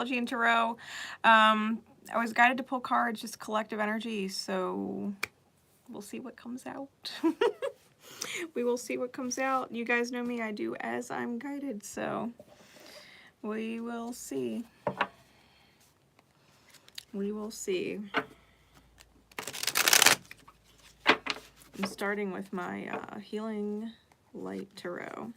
and Tarot. I was guided to pull cards, just collective energy, so we'll see what comes out. We will see what comes out. You guys know me, I do as I'm guided, so we will see. We will see. I'm starting with my Healing Light Tarot.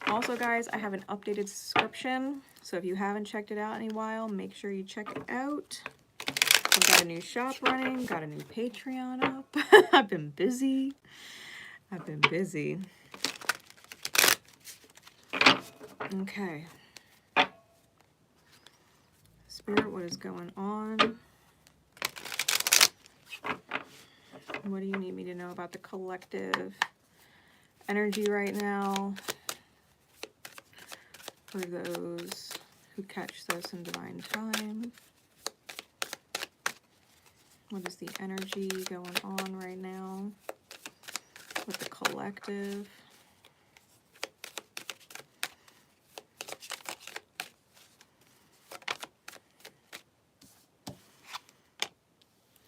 Also, guys, I have an updated subscription, so if you haven't checked it out in a while, make sure you check it out. I've got a new shop running, got a new Patreon up. I've been busy. I've been busy. Okay. Spirit, what is going on? What do you need me to know about the collective energy right now for those who catch this in divine time? What is the energy going on right now with the collective?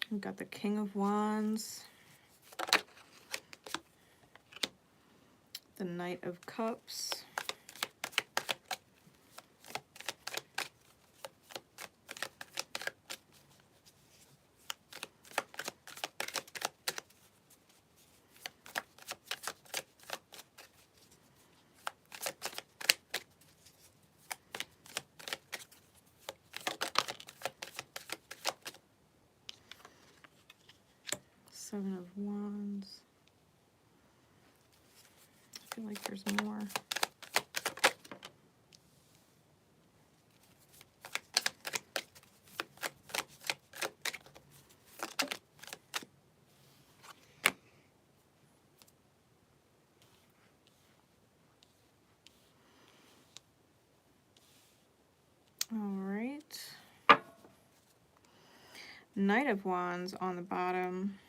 We've got the King of Wands, the Knight of Cups, Seven of Wands. I feel like there's more. All right. Knight of Wands on the bottom.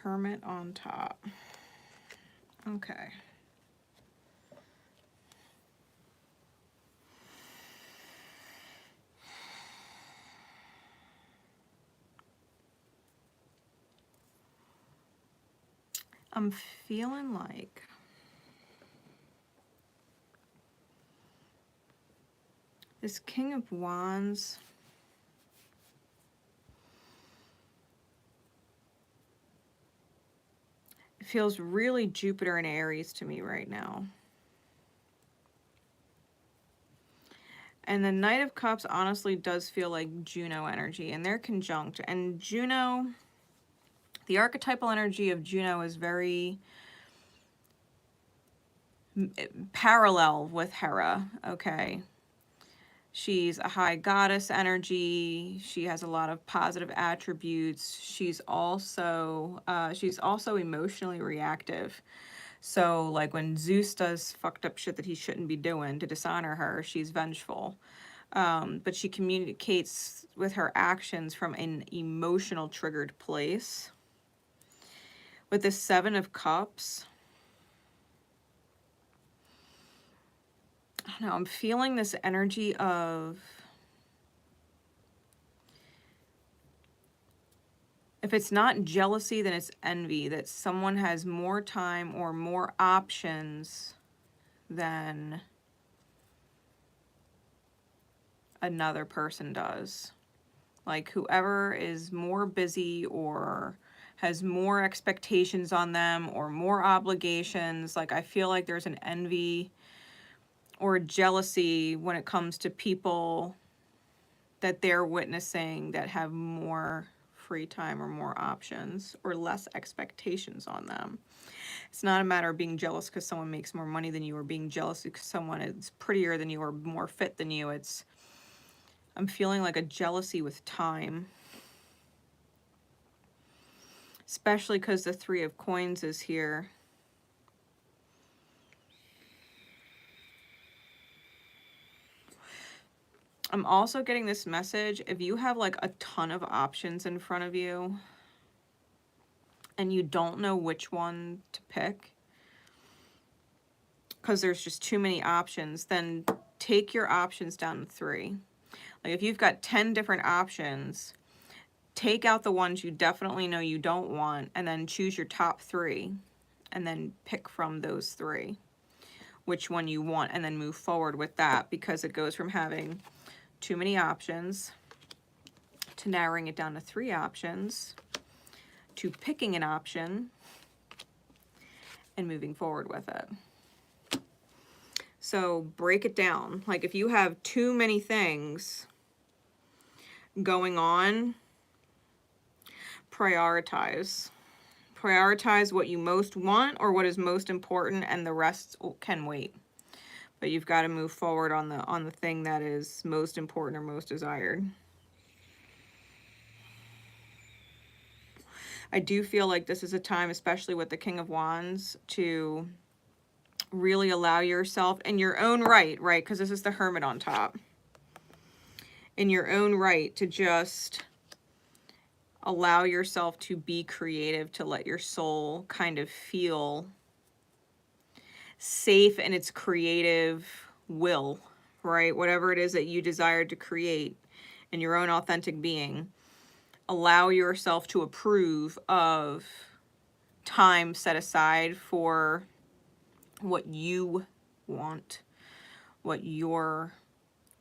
Hermit on top. Okay. I'm feeling like this King of Wands feels really Jupiter and Aries to me right now. And the Knight of Cups honestly does feel like Juno energy, and they're conjunct. And Juno, the archetypal energy of Juno is very parallel with Hera, okay? She's a high goddess energy. She has a lot of positive attributes. She's also emotionally reactive. So like when Zeus does fucked up shit that he shouldn't be doing to dishonor her, she's vengeful. But she communicates with her actions from an emotional triggered place. With the Seven of Cups, I don't know, I'm feeling this energy of, if it's not jealousy, then it's envy, that someone has more time or more options than another person does. Like whoever is more busy or has more expectations on them or more obligations, like I feel like there's an envy or jealousy when it comes to people that they're witnessing that have more free time or more options or less expectations on them. It's not a matter of being jealous because someone makes more money than you or being jealous because someone is prettier than you or more fit than you. I'm feeling like a jealousy with time. Especially because the Three of Coins is here. I'm also getting this message, if you have like a ton of options in front of you and you don't know which one to pick, because there's just too many options, then take your options down to 3. Like if you've got 10 different options, take out the ones you definitely know you don't want, and then choose your top 3, and then pick from those 3 which one you want, and then move forward with that, because it goes from having too many options to narrowing it down to 3 options to picking an option and moving forward with it. So break it down. Like if you have too many things going on, prioritize. Prioritize what you most want or what is most important, and the rest can wait. But you've got to move forward on the thing that is most important or most desired. I do feel like this is a time, especially with the King of Wands, to really allow yourself in your own right, because this is the Hermit on top, in your own right, to just allow yourself to be creative, to let your soul kind of feel safe in its creative will, right? Whatever it is that you desire to create in your own authentic being, allow yourself to approve of time set aside for what you want, what your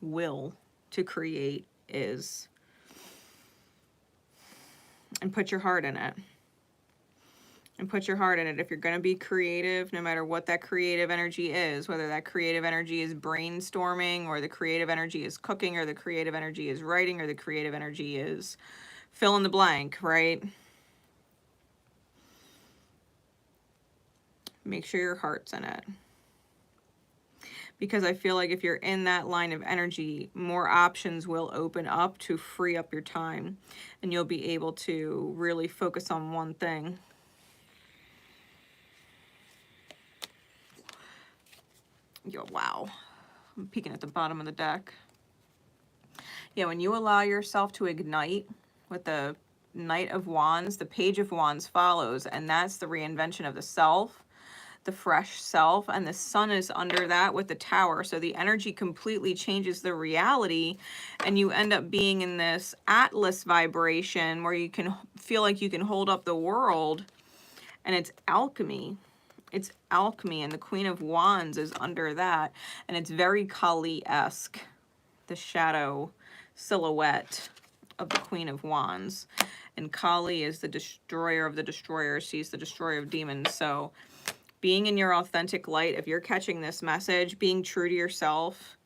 will to create is, and put your heart in it. And put your heart in it. If you're going to be creative, no matter what that creative energy is, whether that creative energy is brainstorming, or the creative energy is cooking, or the creative energy is writing, or the creative energy is fill in the blank, right? Make sure your heart's in it. Because I feel like if you're in that line of energy, more options will open up to free up your time, and you'll be able to really focus on one thing. Yo, wow. I'm peeking at the bottom of the deck. Yeah, when you allow yourself to ignite with the Knight of Wands, the Page of Wands follows, and that's the reinvention of the self, the fresh self, and the sun is under that with the Tower. So the energy completely changes the reality, and you end up being in this Atlas vibration where you can feel like you can hold up the world, and it's alchemy. It's alchemy, and the Queen of Wands is under that, and it's very Kali-esque, the shadow silhouette of the Queen of Wands. And Kali is the destroyer of the destroyers. She's the destroyer of demons. So being in your authentic light, if you're catching this message, being true to yourself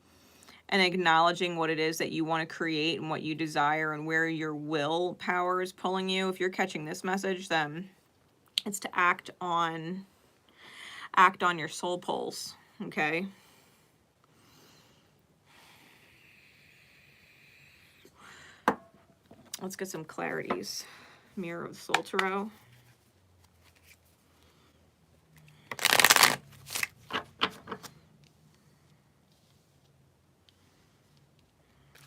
and acknowledging what it is that you want to create and what you desire and where your will power is pulling you, if you're catching this message, then it's to act on your soul pulse, okay? Let's get some clarities. Mirror of the Soul Tarot.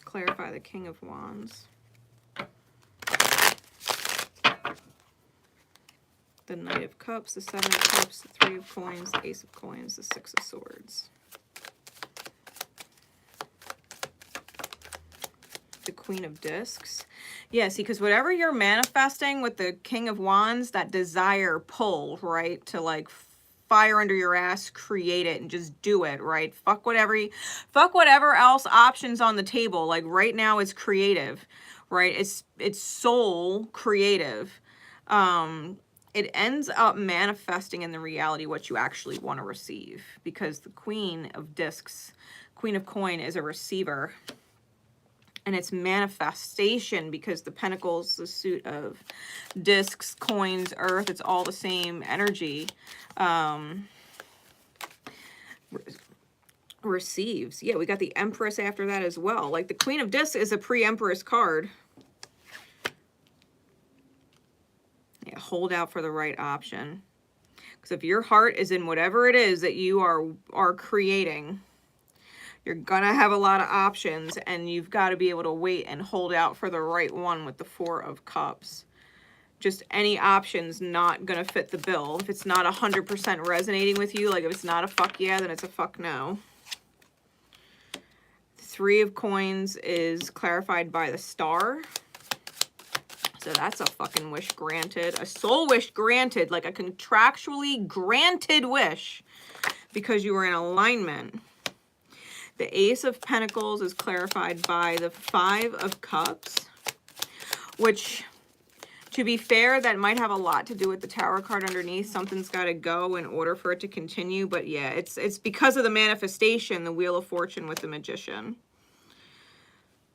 Clarify the King of Wands. The Knight of Cups, the Seven of Cups, the Three of Coins, the Ace of Coins, the Six of Swords. The Queen of Discs. Yeah, see, because whatever you're manifesting with the King of Wands, that desire pull, right? To like fire under your ass, create it, and just do it, right? Fuck whatever else options on the table. Like right now it's creative, right? It's soul creative. It ends up manifesting in the reality what you actually want to receive, because the Queen of Discs, Queen of Coin, is a receiver. And it's manifestation, because the Pentacles, the suit of discs, coins, earth, it's all the same energy. Receives. Yeah, we got the Empress after that as well. Like the Queen of Discs is a pre-Empress card. Yeah, hold out for the right option. Because if your heart is in whatever it is that you are creating, you're gonna have a lot of options, and you've got to be able to wait and hold out for the right one with the Four of Cups. just any option's not gonna fit the bill. If it's not 100% resonating with you, like if it's not a fuck yeah, then it's a fuck no. Three of Coins is clarified by the Star. So that's a fucking wish granted. A soul wish granted, like a contractually granted wish because you were in alignment. The Ace of Pentacles is clarified by the Five of Cups, which, to be fair, that might have a lot to do with the Tower card underneath. Something's got to go in order for it to continue. But yeah, it's because of the manifestation, the Wheel of Fortune with the Magician.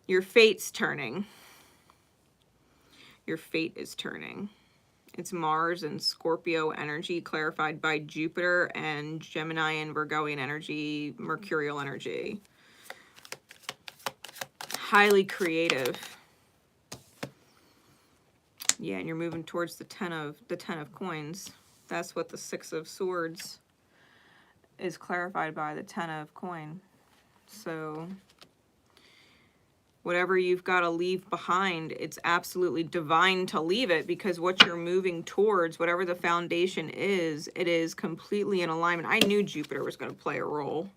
Your fate's turning. Your fate is turning. It's Mars and Scorpio energy clarified by Jupiter and Gemini and Virgoian energy, Mercurial energy. Highly creative. Yeah, and you're moving towards the 10 of Coins. That's what the Six of Swords is clarified by, the 10 of Coin. So whatever you've got to leave behind, it's absolutely divine to leave it, because what you're moving towards, whatever the foundation is, it is completely in alignment. I knew Jupiter was going to play a role.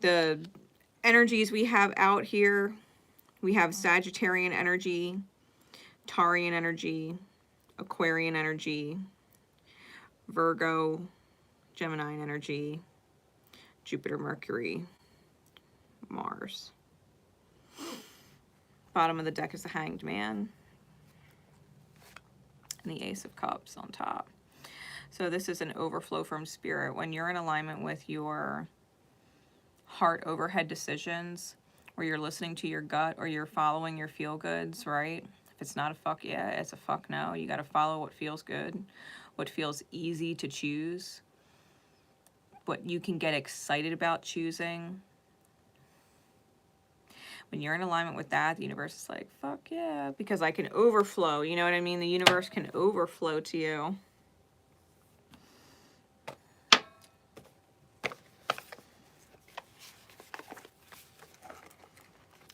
The energies we have out here, we have Sagittarian energy, Taurian energy, Aquarian energy, Virgo, Gemini energy, Jupiter, Mercury, Mars. Bottom of the deck is the Hanged Man and the Ace of Cups on top. So this is an overflow from Spirit. When you're in alignment with your heart overhead decisions, where you're listening to your gut or you're following your feel-goods, right? If it's not a fuck yeah, it's a fuck no. You got to follow what feels good, what feels easy to choose, what you can get excited about choosing. When you're in alignment with that, the universe is like, fuck yeah, because I can overflow. You know what I mean? The universe can overflow to you.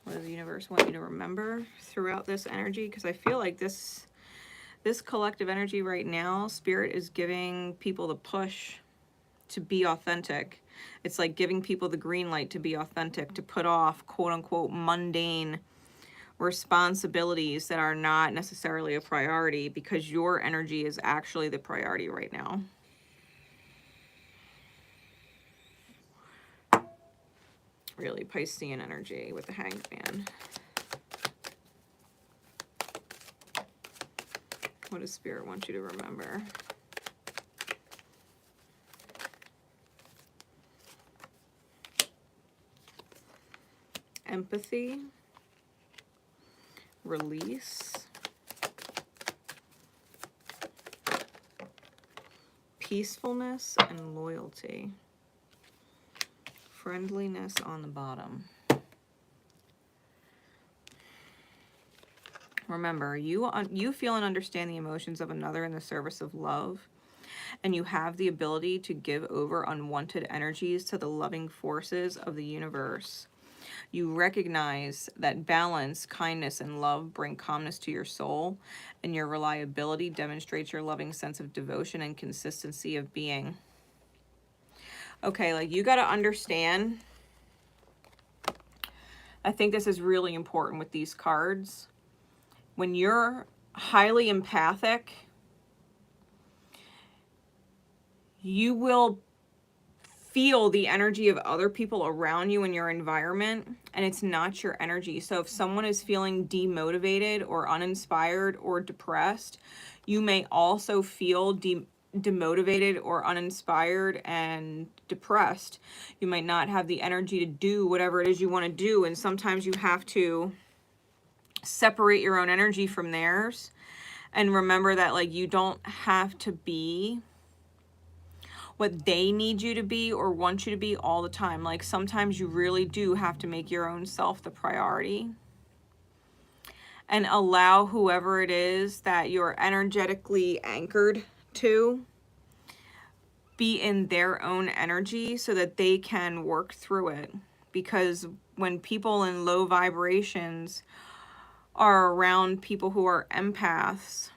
What does the universe want you to remember throughout this energy? Because I feel like this collective energy right now, Spirit is giving people the push to be authentic. It's like giving people the green light to be authentic, to put off quote unquote mundane responsibilities that are not necessarily a priority, because your energy is actually the priority right now. Really Piscean energy with the Hanged Man. What does Spirit want you to remember? Empathy, release, peacefulness, and loyalty. Friendliness on the bottom. Remember, you feel and understand the emotions of another in the service of love, and you have the ability to give over unwanted energies to the loving forces of the universe. You recognize that balance, kindness, and love bring calmness to your soul, and your reliability demonstrates your loving sense of devotion and consistency of being. Okay, like, you got to understand, I think this is really important with these cards. When you're highly empathic, you will feel the energy of other people around you in your environment, and it's not your energy. So if someone is feeling demotivated or uninspired or depressed, you may also feel demotivated or uninspired and depressed. You might not have the energy to do whatever it is you want to do, and sometimes you have to separate your own energy from theirs and remember that, like, you don't have to be what they need you to be or want you to be all the time. Like, sometimes you really do have to make your own self the priority and allow whoever it is that you're energetically anchored to be in their own energy so that they can work through it. Because when people in low vibrations are around people who are empaths,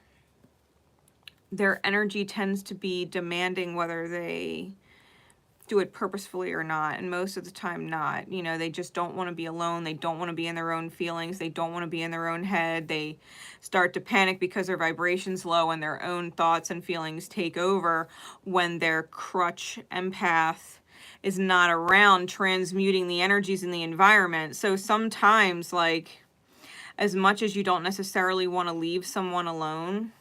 their energy tends to be demanding whether they do it purposefully or not, and most of the time not. You know, they just don't want to be alone. They don't want to be in their own feelings. They don't want to be in their own head. They start to panic because their vibration's low and their own thoughts and feelings take over when their crutch empath is not around transmuting the energies in the environment. So sometimes, like, as much as you don't necessarily want to leave someone alone,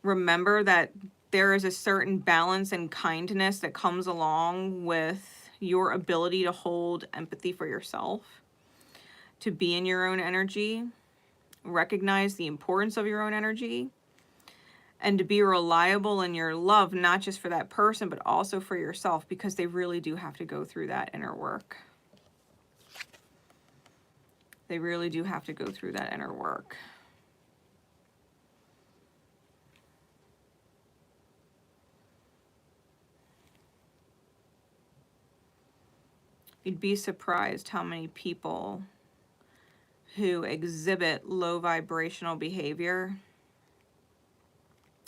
remember that there is a certain balance and kindness that comes along with your ability to hold empathy for yourself, to be in your own energy, recognize the importance of your own energy, and to be reliable in your love, not just for that person, but also for yourself, because they really do have to go through that inner work. They really do have to go through that inner work. You'd be surprised how many people who exhibit low vibrational behavior,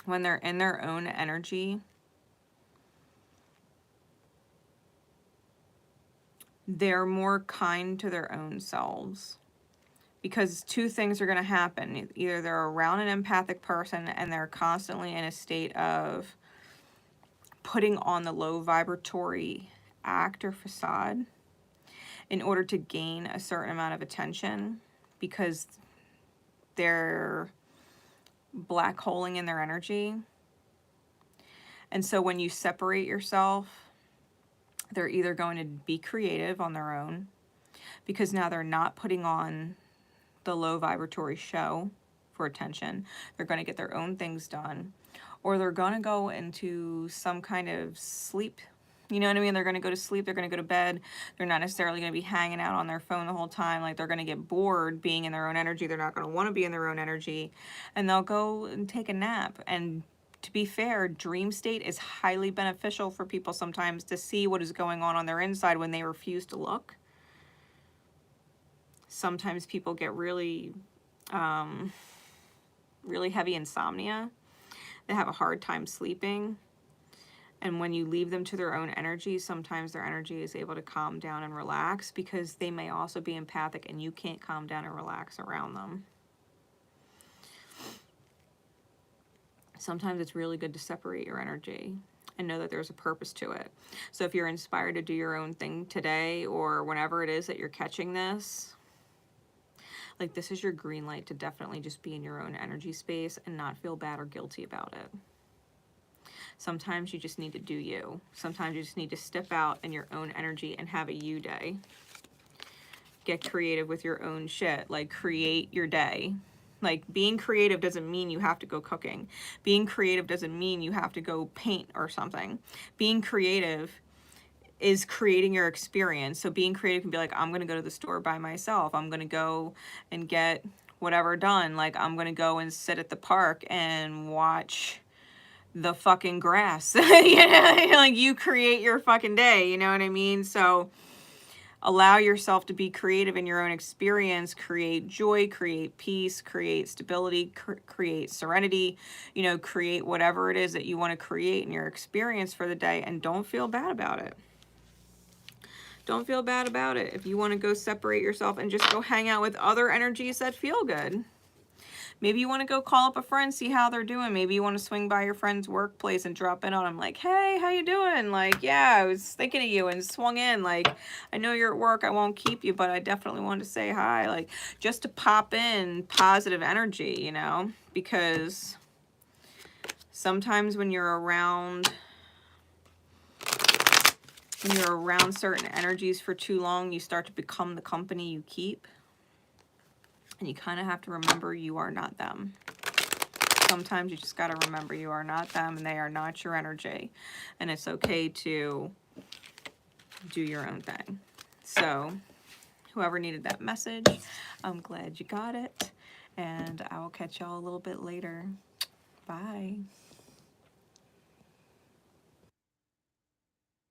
when they're in their own energy, they're more kind to their own selves. Because two things are going to happen. Either they're around an empathic person and they're constantly in a state of putting on the low vibratory act or facade in order to gain a certain amount of attention, because they're black holing in their energy. And so when you separate yourself, they're either going to be creative on their own, because now they're not putting on the low vibratory show for attention. They're going to get their own things done, or they're going to go into some kind of sleep. You know what I mean? They're going to go to sleep. They're going to go to bed. They're not necessarily going to be hanging out on their phone the whole time. Like, they're going to get bored being in their own energy. They're not going to want to be in their own energy, and they'll go and take a nap. And to be fair, dream state is highly beneficial for people sometimes to see what is going on their inside when they refuse to look. Sometimes people get really, really heavy insomnia. They have a hard time sleeping. And when you leave them to their own energy, sometimes their energy is able to calm down and relax, because they may also be empathic and you can't calm down and relax around them. Sometimes it's really good to separate your energy and know that there's a purpose to it. So if you're inspired to do your own thing today, or whenever it is that you're catching this, like, this is your green light to definitely just be in your own energy space and not feel bad or guilty about it. Sometimes you just need to do you. Sometimes you just need to step out in your own energy and have a you day. Get creative with your own shit. Like, create your day. Like, being creative doesn't mean you have to go cooking. Being creative doesn't mean you have to go paint or something. Being creative is creating your experience. So being creative can be like, I'm going to go to the store by myself. I'm going to go and get whatever done. Like, I'm going to go and sit at the park and watch the fucking grass. You know, like, you create your fucking day, you know what I mean? So allow yourself to be creative in your own experience. Create joy, create peace, create stability, create serenity, you know, create whatever it is that you want to create in your experience for the day, and don't feel bad about it. Don't feel bad about it. If you want to go separate yourself and just go hang out with other energies that feel good. Maybe you want to go call up a friend, see how they're doing. Maybe you want to swing by your friend's workplace and drop in on them like, hey, how you doing? Like, yeah, I was thinking of you and swung in. Like, I know you're at work. I won't keep you, but I definitely wanted to say hi. Like, just to pop in positive energy, you know, because sometimes when you're around certain energies for too long, you start to become the company you keep. And you kind of have to remember you are not them. Sometimes you just got to remember you are not them and they are not your energy. And it's okay to do your own thing. So whoever needed that message, I'm glad you got it. And I will catch y'all a little bit later. Bye.